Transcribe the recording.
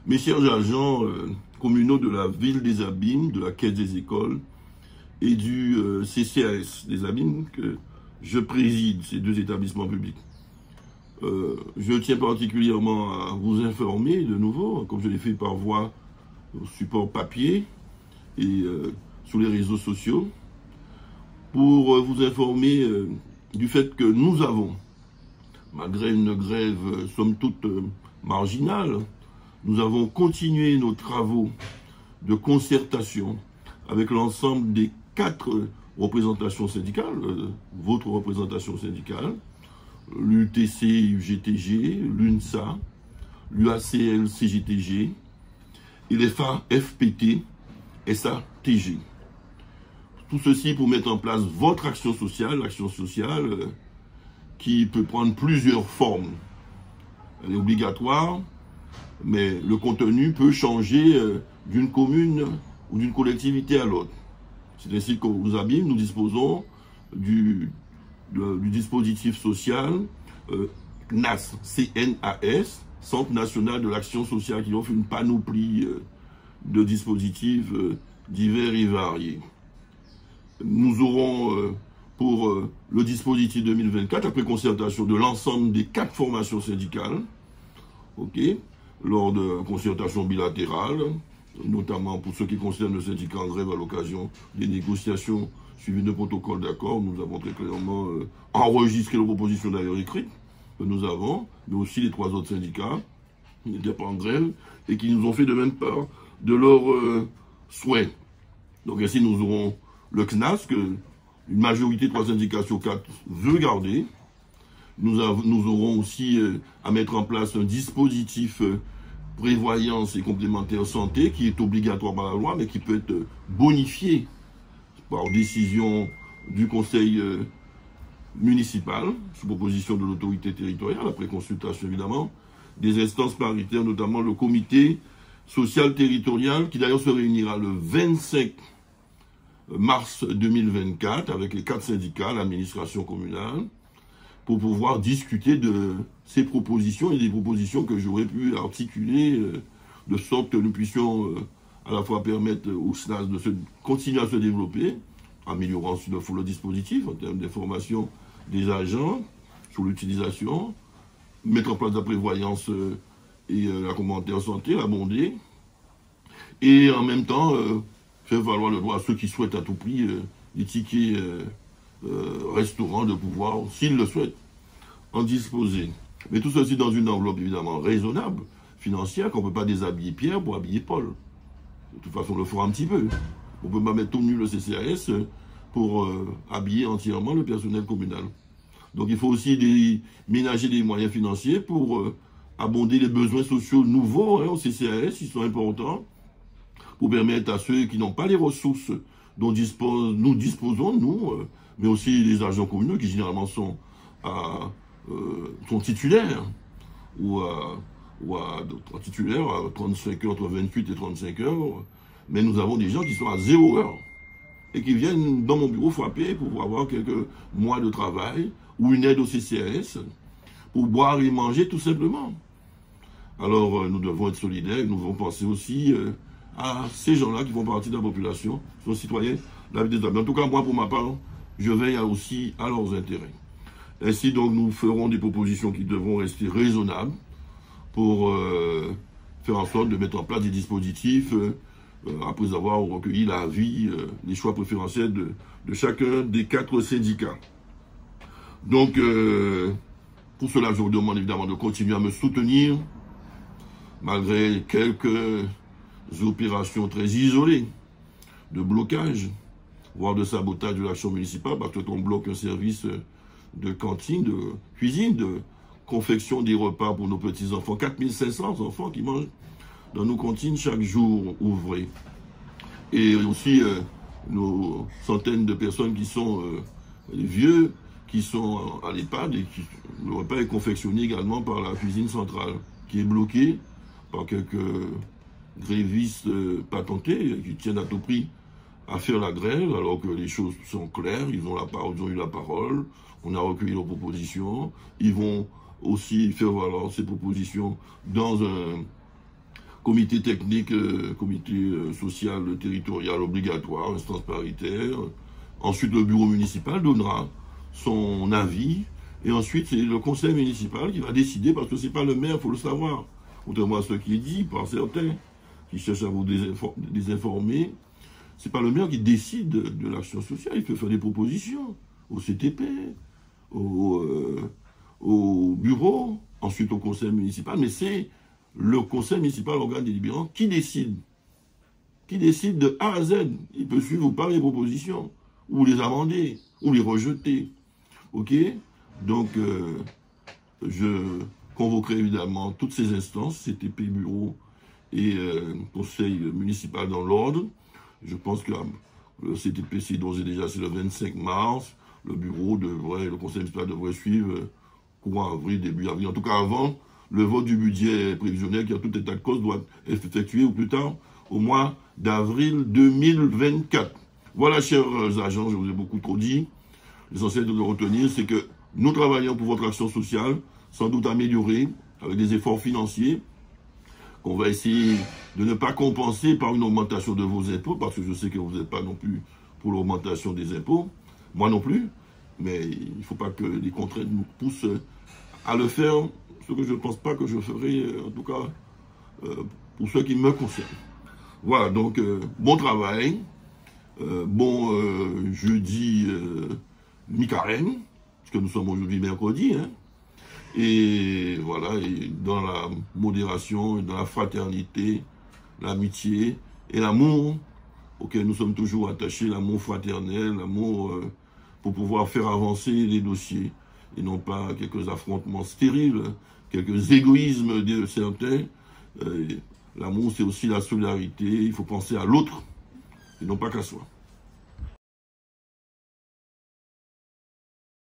Mes chers agents communaux de la ville des Abîmes, de la Caisse des écoles et du CCAS des Abîmes, que je préside, ces deux établissements publics. Je tiens particulièrement à vous informer de nouveau, comme je l'ai fait par voie au support papier et sur les réseaux sociaux, pour vous informer du fait que nous avons, malgré une grève somme toute marginale, nous avons continué nos travaux de concertation avec l'ensemble des 4 représentations syndicales, votre représentation syndicale, l'UTC, UGTG, l'UNSA, l'UACL, CGTG et les FPT, SATG. Tout ceci pour mettre en place votre action sociale, l'action sociale qui peut prendre plusieurs formes. Elle est obligatoire, mais le contenu peut changer d'une commune ou d'une collectivité à l'autre. C'est ainsi qu'aux Abîmes, nous disposons du dispositif social CNAS, CNAS, Centre national de l'action sociale, qui offre une panoplie de dispositifs divers et variés. Nous aurons pour le dispositif 2024, après concertation de l'ensemble des 4 formations syndicales, lors de concertations bilatérales, notamment pour ce qui concerne le syndicat en grève à l'occasion des négociations suivies de protocoles d'accord. Nous avons très clairement enregistré les propositions d'ailleurs écrites que nous avons, mais aussi les 3 autres syndicats qui n'étaient pas en grève et qui nous ont fait de même part de leurs souhaits. Donc ainsi nous aurons le CNAS, que une majorité de 3 syndicats sur 4 veut garder. Nous aurons aussi à mettre en place un dispositif prévoyance et complémentaire santé qui est obligatoire par la loi, mais qui peut être bonifié par décision du conseil municipal, sous proposition de l'autorité territoriale, après consultation évidemment, des instances paritaires, notamment le comité social territorial, qui d'ailleurs se réunira le 25 mars 2024 avec les 4 syndicats, l'administration communale, pour pouvoir discuter de ces propositions et des propositions que j'aurais pu articuler de sorte que nous puissions à la fois permettre au SNAS de continuer à se développer, améliorant s'il le faut le dispositif en termes d'information des agents sur l'utilisation, mettre en place la prévoyance et la complémentaire santé, l'abonder, et en même temps faire valoir le droit à ceux qui souhaitent à tout prix des tickets restaurant de pouvoir, s'ils le souhaitent, en disposer. Mais tout ceci dans une enveloppe évidemment raisonnable, financière, qu'on ne peut pas déshabiller Pierre pour habiller Paul. De toute façon, on le fera un petit peu. On ne peut pas mettre tout nu le CCAS pour habiller entièrement le personnel communal. Donc il faut aussi ménager des moyens financiers pour abonder les besoins sociaux nouveaux au CCAS, ils sont importants, pour permettre à ceux qui n'ont pas les ressources dont nous disposons, nous, mais aussi les agents communaux qui généralement sont titulaires ou titulaires à 35 heures, entre 28 et 35 heures, mais nous avons des gens qui sont à 0 heure et qui viennent dans mon bureau frapper pour avoir quelques mois de travail ou une aide au CCAS pour boire et manger tout simplement. Alors nous devons être solidaires, nous devons penser aussi à ces gens-là qui font partie de la population, qui sont citoyens de la vie des Abîmes. En tout cas, moi, pour ma part, je veille aussi à leurs intérêts. Ainsi, donc, nous ferons des propositions qui devront rester raisonnables pour faire en sorte de mettre en place des dispositifs après avoir recueilli l'avis, les choix préférentiels de chacun des 4 syndicats. Donc, pour cela, je vous demande évidemment de continuer à me soutenir, malgré quelques opérations très isolées de blocage, voire de sabotage de l'action municipale, parce qu'on bloque un service de cantine, de cuisine, de confection des repas pour nos petits-enfants. 4500 enfants qui mangent dans nos cantines chaque jour ouvrées. Et aussi nos centaines de personnes qui sont les vieux, qui sont à l'EHPAD, et le repas est confectionné également par la cuisine centrale, qui est bloquée par quelques grévistes patentés qui tiennent à tout prix à faire la grève, alors que les choses sont claires, ils ont eu la parole, on a recueilli leurs propositions, ils vont aussi faire valoir ces propositions dans comité technique, comité social territorial obligatoire, instance paritaire. Ensuite, le bureau municipal donnera son avis. Et ensuite, c'est le conseil municipal qui va décider, parce que c'est pas le maire, il faut le savoir. Contrairement à ce qui est dit par certains qui cherchent à vous désinformer, c'est pas le maire qui décide de l'action sociale. Il peut faire des propositions au CTP, au bureau, ensuite au conseil municipal, mais c'est le conseil municipal, l'organe délibérant, qui décide. Qui décide de A à Z. Il peut suivre ou pas les propositions, ou les amender, ou les rejeter. Ok? Donc, je convoquerai évidemment toutes ces instances, CTP, bureau et conseil municipal dans l'ordre. Je pense que le CTP, c'est d'ores et déjà, c'est le 25 mars. Le bureau devrait, le conseil municipal devrait suivre courant avril, début avril. En tout cas, avant, le vote du budget prévisionnel qui, en tout état de cause, doit être effectué au plus tard au mois d'avril 2024. Voilà, chers agents, je vous ai beaucoup trop dit. L'essentiel de retenir, c'est que nous travaillons pour votre action sociale, sans doute améliorée, avec des efforts financiers, qu'on va essayer de ne pas compenser par une augmentation de vos impôts, parce que je sais que vous n'êtes pas non plus pour l'augmentation des impôts, moi non plus, mais il ne faut pas que les contraintes nous poussent à le faire, ce que je ne pense pas que je ferai, en tout cas, pour ceux qui me concernent. Voilà, donc, bon travail, bon jeudi mi-carême, puisque nous sommes aujourd'hui mercredi, hein. Et voilà, et dans la modération, dans la fraternité, l'amitié et l'amour auquel nous sommes toujours attachés, l'amour fraternel, l'amour pour pouvoir faire avancer les dossiers, et non pas quelques affrontements stériles, quelques égoïsmes de certains. L'amour, c'est aussi la solidarité, il faut penser à l'autre, et non pas qu'à soi.